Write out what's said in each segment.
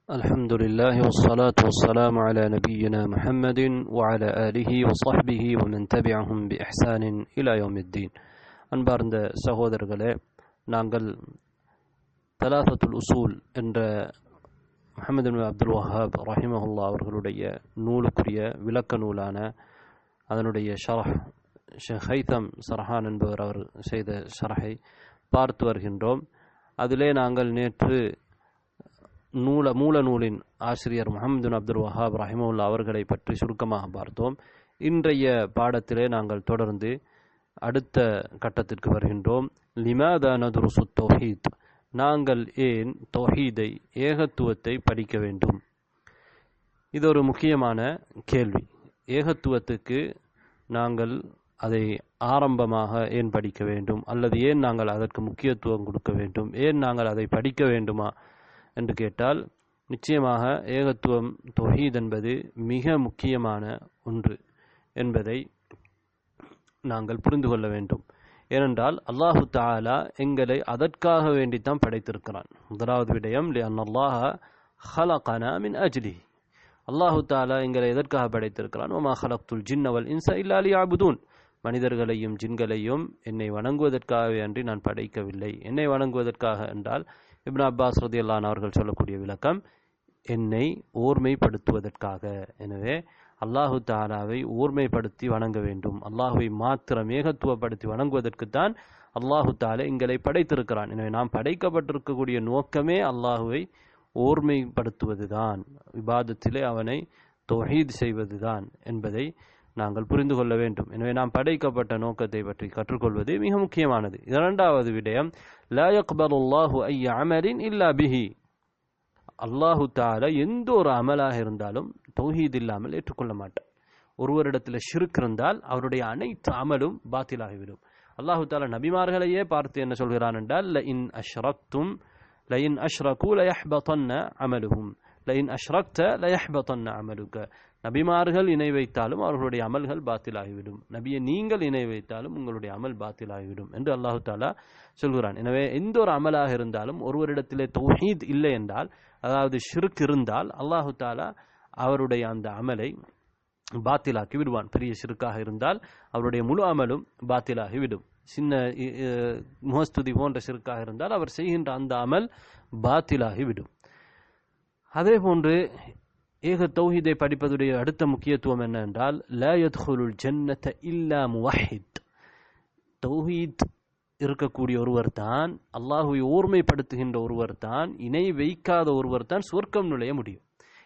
الحمد لله والصلاة والسلام على نبينا محمد وعلى آله وصحبه ومن تبعهم بإحسان إلى يوم الدين. அன்பார்ந்த சகோதரர்களே, நாங்கள் தலாசத்துல் உசூல் என்ற முஹம்மது பின் அப்துல் வஹாப் ரஹிமஹுல்லா அவர்களுடைய நூலுக்குரிய விளக்க நூலான அதனுடைய ஷரஹ் ஷேக் ஹைதம் சர்ஹான் என்பவர் அவர் செய்த ஷரஹை பார்த்து வருகின்றோம். அதிலே நாங்கள் நேற்று மூல நூலின் ஆசிரியர் முஹம்மது பின் அப்துல் வஹாப் ரஹிமஹுல்லா அவர்களை பற்றி சுருக்கமாக பார்த்தோம். இன்றைய பாடத்திலே நாங்கள் தொடர்ந்து அடுத்த கட்டத்திற்கு வருகின்றோம். லிமாதா நதுருசு தௌஹீத், நாங்கள் ஏன் தௌஹீதை ஏகத்துவத்தை படிக்க வேண்டும்? இது ஒரு முக்கியமான கேள்வி. ஏகத்துவத்துக்கு நாங்கள் அதை ஆரம்பமாக ஏன் படிக்க வேண்டும், அல்லது ஏன் நாங்கள் அதற்கு முக்கியத்துவம் கொடுக்க வேண்டும், ஏன் நாங்கள் அதை படிக்க வேண்டுமா என்று கேட்டால், நிச்சயமாக ஏகத்துவம் தௌஹீத் என்பது மிக முக்கியமான ஒன்று என்பதை நாங்கள் புரிந்து கொள்ள வேண்டும். ஏனென்றால் அல்லாஹு தஆலா எங்களை அதற்காக வேண்டித்தான் படைத்திருக்கிறான். முதலாவது விடயம், லிஅன்னல்லாஹ ஹலகனா மின் அஜ்லிஹி, அல்லாஹு தஆலா எங்களை எதற்காக படைத்திருக்கிறான்? வமா ஹலக்துல் ஜின்ன வல் இன்ஸ இல்லா லியஅபுதூன், மனிதர்களையும் ஜின்களையும் என்னை வணங்குவதற்காகவே அன்றி நான் படைக்கவில்லை. என்னை வணங்குவதற்காக என்றால் இப்னு அப்பாஸ் ரலியல்லாஹு அன்ஹு அவர்கள் சொல்லக்கூடிய விளக்கம், என்னை ஓர்மைப்படுத்துவதற்காக. எனவே அல்லாஹு தஆலாவை ஓர்மைப்படுத்தி வணங்க வேண்டும். அல்லாஹுவை மாத்திரம் ஏகத்துவப்படுத்தி வணங்குவதற்குத்தான் அல்லாஹு தஆலா எங்களை படைத்திருக்கிறான். எனவே நாம் படைக்கப்பட்டிருக்கக்கூடிய நோக்கமே அல்லாஹுவை ஓர்மைப்படுத்துவதுதான், இபாதத்திலே அவனை தௌஹீத் செய்வதுதான் என்பதை நாங்கள் புரிந்து கொள்ள வேண்டும். எனவே நாம் படைக்கப்பட்ட நோக்கத்தை பற்றி கற்றுக்கொள்வது மிக முக்கியமானது. இரண்டாவது விடயம், லா யக்பலுல்லாஹு ஐய அமலின் இல்லா பிஹி, அல்லாஹு தஆலா எந்த ஒரு அமலாக இருந்தாலும் தௌஹீத் இல்லாமல் ஏற்றுக்கொள்ள மாட்டார். ஒருவரிடத்தில் ஷிர்க் இருந்தால் அவருடைய அனைத்து அமலும் பாத்திலாகிவிடும். அல்லாஹு தஆலா நபிமார்களையே பார்த்து என்ன சொல்கிறான் என்றால், லஇன் அஷ்ரகு லயஹ்பதன்ன அமலுஹும், லஇன் அஷ்ரக்த லயஹ்பதன்ன அமலுக, நபிமார்கள் இணை வைத்தாலும் அவர்களுடைய அமல்கள் பாத்திலாகிவிடும், நபியை நீங்கள் இணை வைத்தாலும் உங்களுடைய அமல் பாத்திலாகிவிடும் என்று அல்லாஹு தஆலா சொல்கிறான். எனவே எந்த ஒரு அமலாக இருந்தாலும் ஒருவரிடத்திலே தௌஹீத் இல்லை என்றால், அதாவது ஷிர்க் இருந்தால், அல்லாஹு தஆலா அவருடைய அந்த அமலை பாத்திலாக்கி விடுவான். பெரிய ஷிர்க்காக இருந்தால் அவருடைய முழு அமலும் பாத்திலாகிவிடும். சின்ன முஹஸ்துதி போன்ற ஷிர்க்காக இருந்தால் அவர் செய்கின்ற அந்த அமல் பாத்திலாகிவிடும். அதே போன்று ஏக தௌஹீதை படிப்பதுடைய அடுத்த முக்கியத்துவம் என்ன என்றால், லா யத்குலுல் ஜன்னத இல்லா முவஹித், தௌஹீத் இருக்கக்கூடிய ஒருவர் தான், அல்லாஹுவை ஓர்மைப்படுத்துகின்ற ஒருவர் தான், இணை வைக்காத ஒருவர் தான் சுவர்க்கம் நுழைய முடியும்.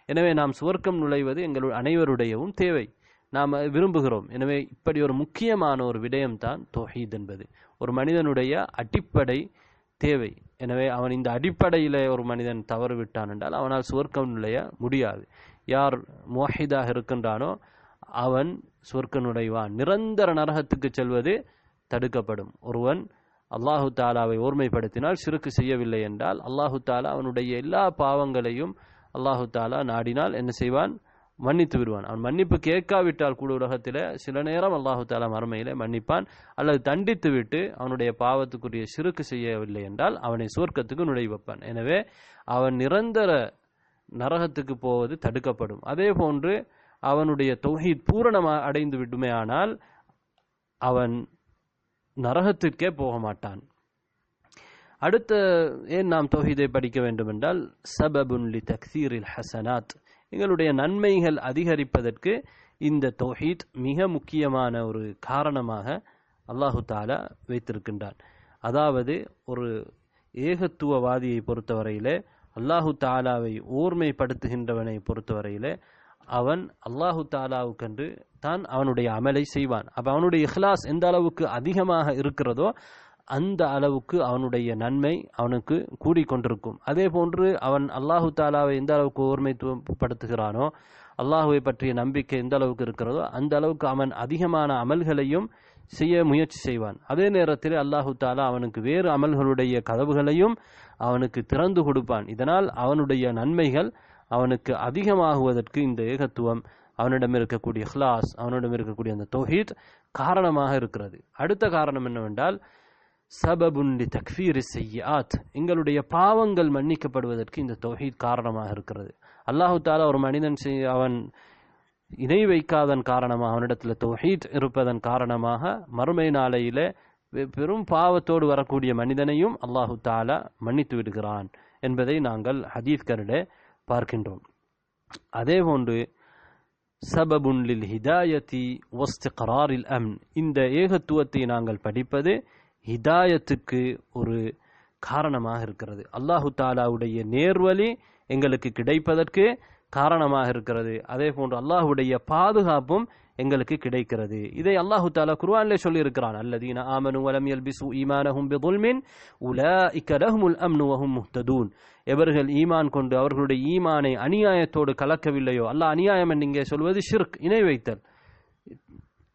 எனவே நாம் சுவர்க்கம் நுழைவது எங்கள் அனைவருடையவும் தேவை, நாம் விரும்புகிறோம். எனவே இப்படி ஒரு முக்கியமான ஒரு விடயம்தான் தௌஹீத் என்பது, ஒரு மனிதனுடைய அடிப்படை தேவை. எனவே அவன் இந்த அடிப்படையில் ஒரு மனிதன் தவறு விட்டான் என்றால் அவனால் சுவர்க்கம் நுழைய முடியாது. யார் முவஹிதாக இருக்கின்றானோ அவன் சுவர்க்கம் நுழைவான், நிரந்தர நரகத்துக்கு செல்வது தடுக்கப்படும். ஒருவன் அல்லாஹு தஆலாவை ஓர்மைப்படுத்தினால், ஷிர்க் செய்யவில்லை என்றால், அல்லாஹு தஆலா அவனுடைய எல்லா பாவங்களையும் அல்லாஹு தஆலா நாடினால் என்ன செய்வான்? மன்னித்து விடுவான். அவன் மன்னிப்பு கேட்காவிட்டால் கூட உலகத்தில் சில நேரம் அல்லாஹு தஆலா மறுமையிலே மன்னிப்பான், அல்லது தண்டித்து விட்டு அவனுடைய பாவத்துக்குரிய ஷிர்க் செய்யவில்லை என்றால் அவனை சுவர்க்கத்துக்கு நுழை வைப்பான். எனவே அவன் நிரந்தர நரகத்துக்கு போவது தடுக்கப்படும். அதே போன்று அவனுடைய தௌஹீத் பூரணமாக அடைந்து விடுமே ஆனால் அவன் நரகத்திற்கே போக மாட்டான். அடுத்த ஏன் நாம் தௌஹீதை படிக்க வேண்டும் என்றால், சபபுன் லி தக்ஸீரில் ஹஸனாத், எங்களுடைய நன்மைகள் அதிகரிப்பதற்கு இந்த தௌஹீத் மிக முக்கியமான ஒரு காரணமாக அல்லாஹு தஆலா வைத்திருக்கின்றான். அதாவது ஒரு ஏகத்துவவாதியை பொறுத்தவரையிலே, அல்லாஹு தஆலாவை ஓர்மைப்படுத்துகின்றவனை பொறுத்தவரையிலே, அவன் அல்லாஹு தஆலாவுக்கென்று தான் அவனுடைய அமலை செய்வான். அப்போ அவனுடைய இஹ்லாஸ் எந்த அளவுக்கு அதிகமாக இருக்கிறதோ அந்த அளவுக்கு அவனுடைய நன்மை அவனுக்கு கூடிக்கொண்டிருக்கும். அதே போன்று அவன் அல்லாஹு தஆலாவை எந்த அளவுக்கு ஓர்மைப்படுத்துகிறானோ, அல்லாஹுவை பற்றிய நம்பிக்கை எந்த அளவுக்கு இருக்கிறதோ அந்த அளவுக்கு அவன் அதிகமான அமல்களையும் செய்ய முயற்சி செய்வான். அதே நேரத்தில் அல்லாஹு தஆலா அவனுக்கு வேறு அமல்களுடைய கதவுகளையும் அவனுக்கு திறந்து கொடுப்பான். இதனால் அவனுடைய நன்மைகள் அவனுக்கு அதிகமாகுவதற்கு இந்த ஏகத்துவம், அவனிடம் இருக்கக்கூடிய இஹ்லாஸ், அவனிடம் இருக்கக்கூடிய அந்த தௌஹீத் காரணமாக இருக்கிறது. அடுத்த காரணம் என்னவென்றால், சபபுன் லி தக்ஃபீரி ஸய்யிஆத், எங்களுடைய பாவங்கள் மன்னிக்கப்படுவதற்கு இந்த தௌஹீத் காரணமாக இருக்கிறது. அல்லாஹு தஆலா ஒரு மனிதன் அவன் இணை வைக்காதன் காரணமாக, அவனிடத்தில் தௌஹீத் இருப்பதன் காரணமாக மறுமை நாளையிலே பெரும் பாவத்தோடு வரக்கூடிய மனிதனையும் அல்லாஹு தஆலா மன்னித்து விடுகிறான் என்பதை நாங்கள் ஹதீஸ்களிலே பார்க்கின்றோம். அதேபோன்று சபபுன் லில் ஹிதாயத்தி வஸ்திக்ராரில் அம்ன், இந்த ஏகத்துவத்தை நாங்கள் படிப்பது ஹிதாயத்துக்கு ஒரு காரணமாக இருக்கிறது. அல்லாஹு தஆலாவுடைய நேர்வழி எங்களுக்கு கிடைப்பதற்கு காரணமாக இருக்கிறது. அதே போன்று அல்லாஹுடைய பாதுகாப்பும் எங்களுக்கு கிடைக்கிறது. இதை அல்லாஹு தஆலா குர்ஆனிலே சொல்லி இருக்கிறான். அல்லதீன ஆமனு வலம் யல்பிசு ஈமானஹும் பிதுல்மின் உலாயிக லஹுமுல் அம்னு வஹும் முஹ்ததூன், எவர்கள் ஈமான் கொண்டு அவர்களுடைய ஈமானை அநியாயத்தோடு கலக்கவில்லையோ, அல்லாஹ் அநியாயம் என்று இங்கே சொல்வது ஷிர்க், இணை வைத்தல்.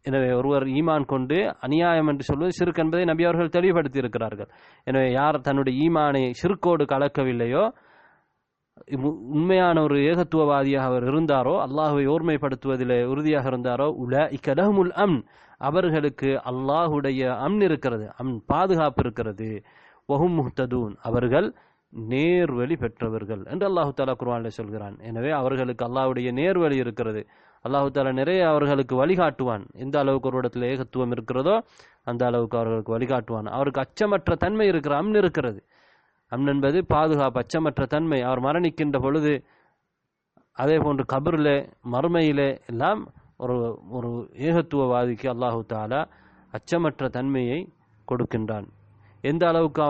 எனவே ஒருவர் ஈமான் கொண்டு அநியாயம் என்று சொல்வது ஷிர்க் என்பதை நபி அவர்கள் தெளிவுபடுத்தி இருக்கிறார்கள். எனவே யார் தன்னுடைய ஈமானை ஷிர்க்கோடு கலக்கவில்லையோ, உண்மையான ஒரு ஏகத்துவவாதியாக அவர் இருந்தாரோ, அல்லாஹுவை ஓர்மைப்படுத்துவதிலே உறுதியாக இருந்தாரோ, உலாயிக லஹுமுல் அம்ன், அவர்களுக்கு அல்லாஹுடைய அம்ன் இருக்கிறது, அம்ன் பாதுகாப்பு இருக்கிறது. வஹும் முஹ்ததூன், அவர்கள் நேர்வழி பெற்றவர்கள் என்று அல்லாஹு தஆலா குர்ஆனில் சொல்கிறான். எனவே அவர்களுக்கு அல்லாஹ்வுடைய நேர்வழி இருக்கிறது. அல்லாஹு தஆலா நிறைய அவர்களுக்கு வழிகாட்டுவான். எந்த அளவுக்கு ஒரு இடத்துல ஏகத்துவம் இருக்கிறதோ அந்த அளவுக்கு அவர்களுக்கு வழிகாட்டுவான். அவருக்கு அச்சமற்ற தன்மை இருக்கிற அம்ன் இருக்கிறது. அம்ன் என்பது பாதுகாப்பு, அச்சமற்ற தன்மை. அவர் மரணிக்கின்ற பொழுது, அதே போன்று கபரிலே மறுமையிலே எல்லாம் ஒரு ஒரு ஏகத்துவவாதிக்கு அல்லாஹு தஆலா அச்சமற்ற தன்மையை கொடுக்கின்றான். எந்த அளவுக்கு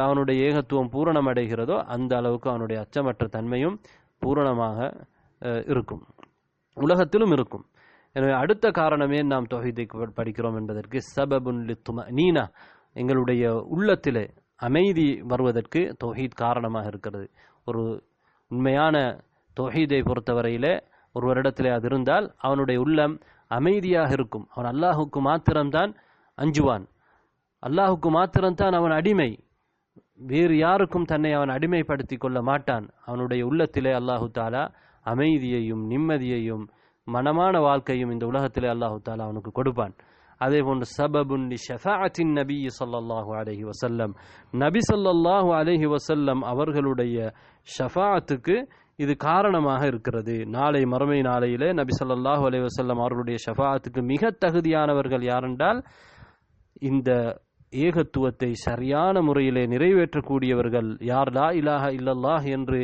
அவனுடைய ஏகத்துவம் பூரணம் அடைகிறதோ அந்த அளவுக்கு அவனுடைய அச்சமற்ற தன்மையும் பூரணமாக இருக்கும், உலகத்திலும் இருக்கும். எனவே அடுத்த காரணமே நாம் தௌஹீதை படிக்கிறோம் என்பதற்கு சபபுன் லித்துமனீனா, எங்களுடைய உள்ளத்திலே அமைதி வருவதற்கு தௌஹீத் காரணமாக இருக்கிறது. ஒரு உண்மையான தௌஹீதை பொறுத்தவரையிலே ஒருவரிடத்திலே அது இருந்தால் அவனுடைய உள்ளம் அமைதியாக இருக்கும். அவன் அல்லாஹுக்கு மாத்திரம்தான் அஞ்சுவான், அல்லாஹுக்கு மாத்திரம்தான் அவன் அடிமை, வேறு யாருக்கும் தன்னை அவன் அடிமைப்படுத்தி கொள்ள மாட்டான். அவனுடைய உள்ளத்திலே அல்லாஹு தஆலா அமைதியையும் நிம்மதியையும் மனமான வாழ்க்கையும் இந்த உலகத்திலே அல்லாஹு தஆலா அவனுக்கு கொடுப்பான். அதே போன்று சபபுன் லி ஷஃபாஅத்தின் நபி ஸல்லல்லாஹு அலைஹி வஸல்லம், நபி ஸல்லல்லாஹு அலைஹி வஸல்லம் அவர்களுடைய ஷஃபாஅத்துக்கு இது காரணமாக இருக்கிறது. நாளை மறுமை நாளையிலே நபி ஸல்லல்லாஹு அலைஹி வஸல்லம் அவர்களுடைய ஷஃபாஅத்துக்கு மிக தகுதியானவர்கள் யாரென்றால், இந்த ஏகத்துவத்தை சரியான முறையிலே நிறைவேற்றக்கூடியவர்கள் யார். லா இலாஹ இல்லல்லாஹ் என்று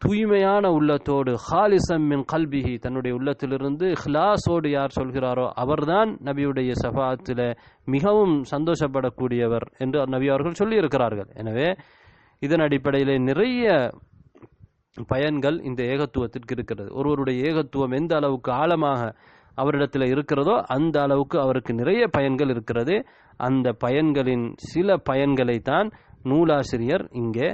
தூய்மையான உள்ளத்தோடு, ஹாலிசம் மின் கல்பிஹி, தன்னுடைய உள்ளத்திலிருந்து இஹ்லாஸோடு யார் சொல்கிறாரோ அவர்தான் நபியுடைய ஷஃபாஅத்திலே மிகவும் சந்தோஷப்படக்கூடியவர் என்று நபி அவர்கள் சொல்லி இருக்கிறார்கள். எனவே இதன் அடிப்படையிலே நிறைய பயன்கள் இந்த ஏகத்துவத்திற்கு இருக்கிறது. ஒருவருடைய ஏகத்துவம் எந்த அளவுக்கு ஆழமாக அவரிடத்தில் இருக்கிறதோ அந்த அளவுக்கு அவருக்கு நிறைய பயன்கள் இருக்கிறது. அந்த பயன்களின் சில பயன்களை தான் நூலாசிரியர் இங்கே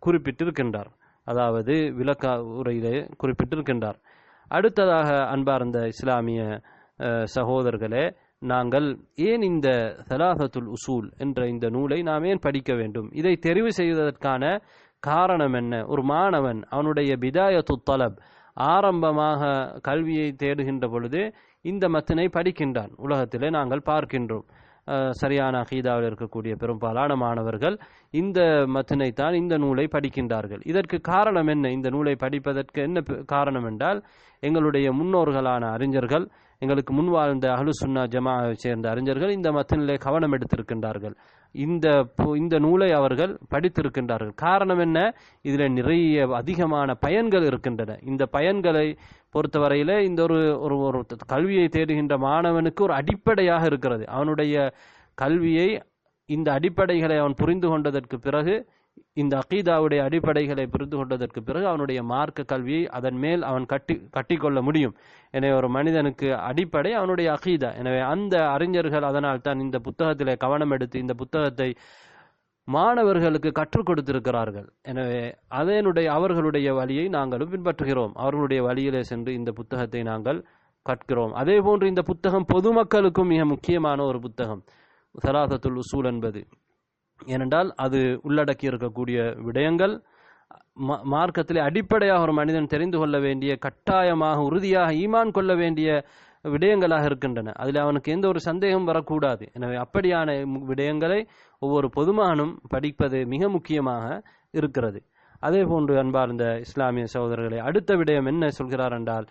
குறிப்பிட்டிருக்கின்றார், அதாவது விளக்க உரையிலே குறிப்பிட்டிருக்கின்றார். அடுத்ததாக அன்பார்ந்த இஸ்லாமிய சகோதரர்களே, நாங்கள் ஏன் இந்த ஸலாஸத்துல் உசூல் என்ற இந்த நூலை நாம் ஏன் படிக்க வேண்டும்? இதை தெரிவு செய்வதற்கான காரணம் என்ன? ஒரு மாணவன் அவனுடைய பிதாயத்து தலப், ஆரம்பமாக கல்வியை தேடுகின்ற பொழுது இந்த மத்தினை படிக்கின்றான். உலகத்திலே நாங்கள் பார்க்கின்றோம், சரியான அகீதாவில் இருக்கக்கூடிய பெரும்பாலான மாணவர்கள் இந்த மத்தினைத்தான், இந்த நூலை படிக்கின்றார்கள். இதற்கு காரணம் என்ன? இந்த நூலை படிப்பதற்கு என்ன காரணம் என்றால், எங்களுடைய முன்னோர்களான அறிஞர்கள், எங்களுக்கு முன் வாழ்ந்த அஹ்லு சுன்னா ஜமாஅவை சேர்ந்த அறிஞர்கள் இந்த மத்தினிலே கவனம் எடுத்திருக்கின்றார்கள். இந்த நூலை அவர்கள் படித்திருக்கின்றார்கள். காரணம் என்ன? இதில் நிறைய அதிகமான பயன்கள் இருக்கின்றன. இந்த பயன்களை பொறுத்தவரையிலே இந்த ஒரு கல்வியை தேடுகின்ற மாணவனுக்கு ஒரு அடிப்படையாக இருக்கிறது. அவனுடைய கல்வியை இந்த அடிப்படைகளை அவன் புரிந்து கொண்டதற்கு பிறகு, இந்த அகீதாவுடைய அடிப்படைகளை புரிந்து கொண்டதற்கு பிறகு அவனுடைய மார்க்க கல்வியை அதன் மேல் அவன் கட்டிக்கொள்ள முடியும். எனவே ஒரு மனிதனுக்கு அடிப்படை அவனுடைய அகீதா. எனவே அந்த அறிஞர்கள் அதனால் தான் இந்த புத்தகத்திலே கவனம் எடுத்து இந்த புத்தகத்தை மாணவர்களுக்கு கற்றுக் கொடுத்திருக்கிறார்கள். எனவே அவர்களுடைய வழியை நாங்களும் பின்பற்றுகிறோம். அவர்களுடைய வழியிலே சென்று இந்த புத்தகத்தை நாங்கள் கற்கிறோம். அதே போன்று இந்த புத்தகம் பொதுமக்களுக்கும் மிக முக்கியமான ஒரு புத்தகம், ஸலாஸத்துல் உசூல் என்பது. ஏனென்றால் அது உள்ளடக்கி இருக்கக்கூடிய விடயங்கள் மார்க்கத்திலே அடிப்படையாக ஒரு மனிதன் தெரிந்து கொள்ள வேண்டிய, கட்டாயமாக உறுதியாக ஈமான் கொள்ள வேண்டிய விடயங்களாக இருக்கின்றன. அதில் அவனுக்கு எந்த ஒரு சந்தேகம் வரக்கூடாது. எனவே அப்படியான விடயங்களை ஒவ்வொரு பொதுமானும் படிப்பது மிக முக்கியமாக இருக்கிறது. அதே போன்று அன்பார்ந்த இஸ்லாமிய சகோதரர்களை, அடுத்த விடயம் என்ன சொல்கிறார் என்றால்,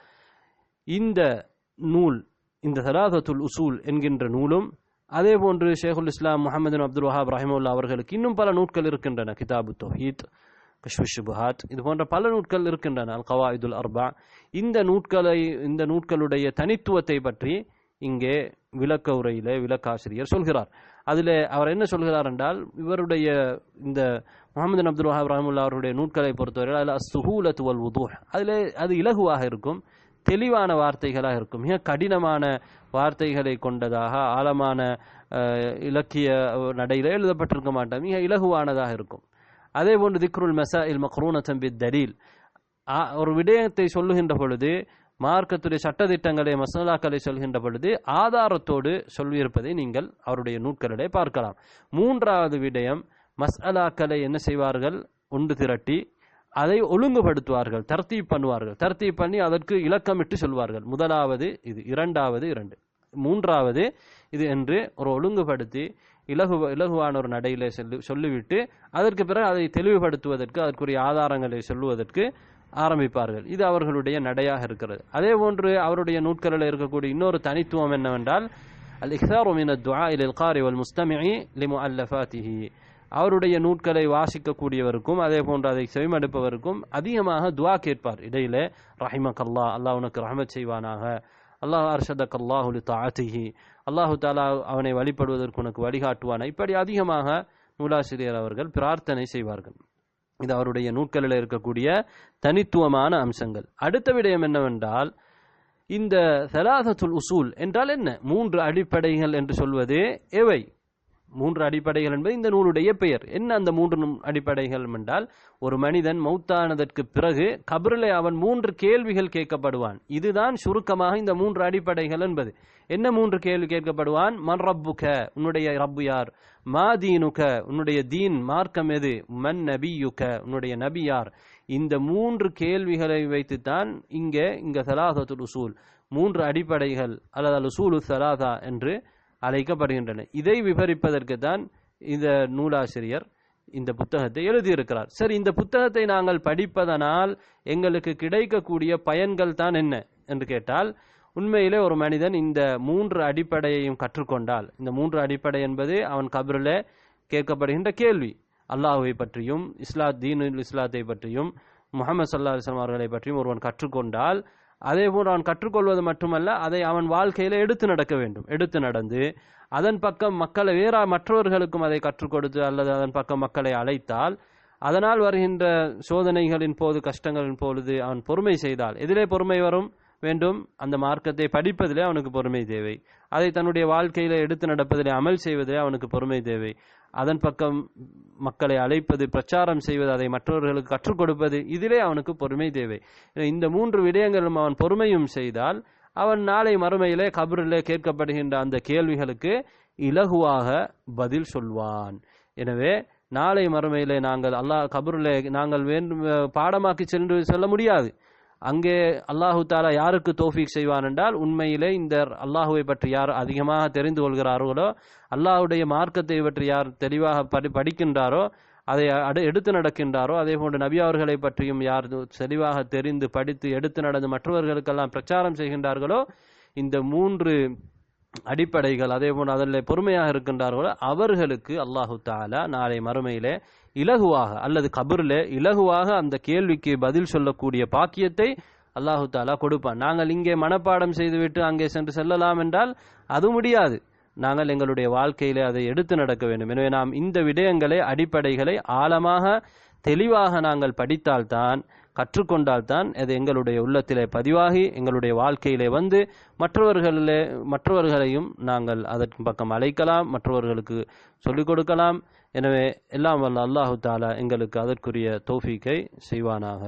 இந்த நூல், இந்த சலாசத்துல் உசூல் என்கின்ற நூலும், அதே போன்று ஷேகுல் இஸ்லாம் முஹம்மது அப்துல் வஹாப் ரஹிமவுல்லா அவர்களுக்கு இன்னும் பல நூல்கள் இருக்கின்றன. கிதாபு தௌஹீத், கஷ்ஃபு ஷுபஹாத், இது போன்ற பல நூல்கள் இருக்கின்றன. அல் கவாயிதுல் அர்பா. இந்த நூல்களுடைய தனித்துவத்தை பற்றி இங்கே விளக்க உரையிலே விளக்காசிரியர் சொல்கிறார். அதில் அவர் என்ன சொல்கிறார் என்றால், இவருடைய இந்த முஹம்மது அப்துல் வஹாப் ரஹிமவுல்லா அவருடைய நூல்களை பொறுத்தவரை அதில் அஸ்ஸுஹூலத்து வல் வுதூஹ், அதில் அது இலகுவாக இருக்கும், தெளிவான வார்த்தைகளாக இருக்கும். மிக கடினமான வார்த்தைகளை கொண்டதாக, ஆழமான இலக்கிய நடையில் எழுதப்பட்டிருக்க மாட்டார், மிக இலகுவானதாக இருக்கும். அதே போன்று திக்ருல் மசாயில் மக்ரூனத்தன் பித்தலீல், ஒரு விடயத்தை சொல்லுகின்ற பொழுது, மார்க்கத்துடைய சட்டதிட்டங்களை மசாலாக்களை சொல்கின்ற பொழுது ஆதாரத்தோடு சொல்லியிருப்பதை நீங்கள் அவருடைய நூல்களிலே பார்க்கலாம். மூன்றாவது விடயம், மஸ்அலாக்களை என்ன செய்வார்கள், ஒன்று திரட்டி அதை ஒழுங்குபடுத்துவார்கள், தர்த்தீப் பண்ணுவார்கள். தர்த்தீப் பண்ணி அதற்கு இலக்கமிட்டு சொல்வார்கள். முதலாவது இது, இரண்டாவது இரண்டு, மூன்றாவது இது என்று ஒரு ஒழுங்குபடுத்தி இலகுவான ஒரு நடையிலே சொல்லிவிட்டு அதற்கு பிறகு அதை தெளிவுபடுத்துவதற்கு, அதற்குரிய ஆதாரங்களை சொல்லுவதற்கு ஆரம்பிப்பார்கள். இது அவர்களுடைய நடையாக இருக்கிறது. அதே போன்று அவருடைய நூல்களில் இருக்கக்கூடிய இன்னொரு தனித்துவம் என்னவென்றால், அல் இக்ஸாரு மின துஆ இலல் காரி வல் முஸ்தமிஇ லிமுஅல்லஃபாத்திஹி, அவருடைய நூல்களை வாசிக்கக்கூடியவருக்கும் அதே போன்று அதை செவிமடுப்பவருக்கும் அதிகமாக துஆ கேட்பார். இடையிலே ரஹிமக்கல்லாஹ், அல்லாஹ் உனக்கு ரஹ்மத் செய்வானாக, அல்லாஹ் அர்ஷதக்கல்லாஹு லிதாஅத்திஹி, அல்லாஹு தஆலா அவனை வழிபடுவதற்கு உனக்கு வழிகாட்டுவானா, இப்படி அதிகமாக நூலாசிரியர் அவர்கள் பிரார்த்தனை செய்வார்கள். இது அவருடைய நூல்களில் இருக்கக்கூடிய தனித்துவமான அம்சங்கள். அடுத்த விடயம் என்னவென்றால், இந்த ஸலாஸத்துல் உசூல் என்றால் என்ன? மூன்று அடிப்படைகள் என்று சொல்வது எவை? மூன்று அடிப்படைகள் என்பது இந்த நூலுடைய பெயர். என்ன அந்த மூன்று அடிப்படைகள் என்றால், ஒரு மனிதன் மௌத்தானதற்கு பிறகு கபரிலே அவன் மூன்று கேள்விகள் கேட்கப்படுவான். இதுதான் சுருக்கமாக இந்த மூன்று அடிப்படைகள் என்பது. என்ன மூன்று கேள்வி கேட்கப்படுவான்? மன் ரப்புக, உன்னுடைய ரப்பு யார்? மா தீனுக, உன்னுடைய தீன் மார்க்கம் எது? மன் நபியுக, உன்னுடைய நபி யார்? இந்த மூன்று கேள்விகளை வைத்துத்தான் இங்க ஸலாஸத்துல் உசூல், மூன்று அடிப்படைகள் அல்லது அல் உசூலு ஸலாஸா என்று அழைக்கப்படுகின்றன. இதை விவரிப்பதற்கு தான் இந்த நூலாசிரியர் இந்த புத்தகத்தை எழுதியிருக்கிறார். சரி, இந்த புத்தகத்தை நாங்கள் படிப்பதனால் எங்களுக்கு கிடைக்கக்கூடிய பயன்கள் தான் என்ன என்று கேட்டால், உண்மையிலே ஒரு மனிதன் இந்த மூன்று அடிப்படையையும் கற்றுக்கொண்டால், இந்த மூன்று அடிப்படை என்பது அவன் கபரிலே கேட்கப்படுகின்ற கேள்வி, அல்லாஹ்வை பற்றியும் தீனுல் இஸ்லாத்தை பற்றியும் முஹம்மது ஸல்லல்லாஹு அலைஹி வஸல்லம் அவர்களை பற்றியும் ஒருவன் கற்றுக்கொண்டால், அதே போன்று அவன் கற்றுக்கொள்வது மட்டுமல்ல, அதை அவன் வாழ்க்கையில எடுத்து நடக்க வேண்டும். எடுத்து நடந்து அதன் பக்கம் மக்களை மற்றவர்களுக்கும் அதை கற்றுக் கொடுத்து அல்லது அதன் பக்கம் மக்களை அழைத்தால், அதனால் வருகின்ற சோதனைகளின் போது, கஷ்டங்களின் பொழுது அவன் பொறுமை செய்தால், எதிலே பொறுமை வரும் வேண்டும்? அந்த மார்க்கத்தை படிப்பதிலே அவனுக்கு பொறுமை தேவை. அதை தன்னுடைய வாழ்க்கையில எடுத்து நடப்பதிலே, அமல் செய்வதிலே அவனுக்கு பொறுமை தேவை. அதன் பக்கம் மக்களை அழைப்பது, பிரச்சாரம் செய்வது, அதை மற்றவர்களுக்கு கற்றுக் கொடுப்பது, இதிலே அவனுக்கு பொறுமை தேவை. இந்த மூன்று விடயங்களும் அவன் பொறுமையும் செய்தால், அவன் நாளை மறுமையிலே கபரிலே கேட்கப்படுகின்ற அந்த கேள்விகளுக்கு இலகுவாக பதில் சொல்வான். எனவே நாளை மறுமையிலே நாங்கள் கபரிலே நாங்கள் பாடமாக்கி செல்ல முடியாது. அங்கே அல்லாஹு தாலா யாருக்கு தௌஃபீக் செய்வான் என்றால், உண்மையிலே இந்த அல்லாஹுவை பற்றி யார் அதிகமாக தெரிந்து கொள்கிறார்களோ, அல்லாஹுடைய மார்க்கத்தை பற்றி யார் தெளிவாக படிக்கின்றாரோ, அதை எடுத்து நடக்கின்றாரோ, அதே போன்று நபி அவர்களை பற்றியும் யார் தெளிவாக தெரிந்து படித்து எடுத்து நடந்து மற்றவர்களுக்கெல்லாம் பிரச்சாரம் செய்கின்றார்களோ, இந்த மூன்று அடிப்படைகள் அதே போன்று அதில் பொறுமையாக இருக்கின்றார்களோ, அவர்களுக்கு அல்லாஹு தாலா நாளை மறுமையிலே இலகுவாக அல்லது கபரிலே இலகுவாக அந்த கேள்விக்கு பதில் சொல்லக்கூடிய பாக்கியத்தை அல்லாஹு தாலா கொடுப்பான். நாங்கள் இங்கே மனப்பாடம் செய்துவிட்டு அங்கே சென்று செல்லலாம் என்றால் அது முடியாது. நாங்கள் எங்களுடைய வாழ்க்கையிலே அதை எடுத்து நடக்க வேண்டும். எனவே நாம் இந்த விடயங்களை, அடிப்படைகளை ஆழமாக தெளிவாக நாங்கள் படித்தால்தான், கற்றுக்கொண்டால்தான் அது எங்களுடைய உள்ளத்திலே பதிவாகி எங்களுடைய வாழ்க்கையிலே வந்து மற்றவர்களையும் நாங்கள் அதற்கு பக்கம் அழைக்கலாம், மற்றவர்களுக்கு சொல்லிக் கொடுக்கலாம். எனவே எல்லாம் வல்ல அல்லாஹு தாலா எங்களுக்கு அதற்குரிய தௌஃபீக்கை செய்வானாக.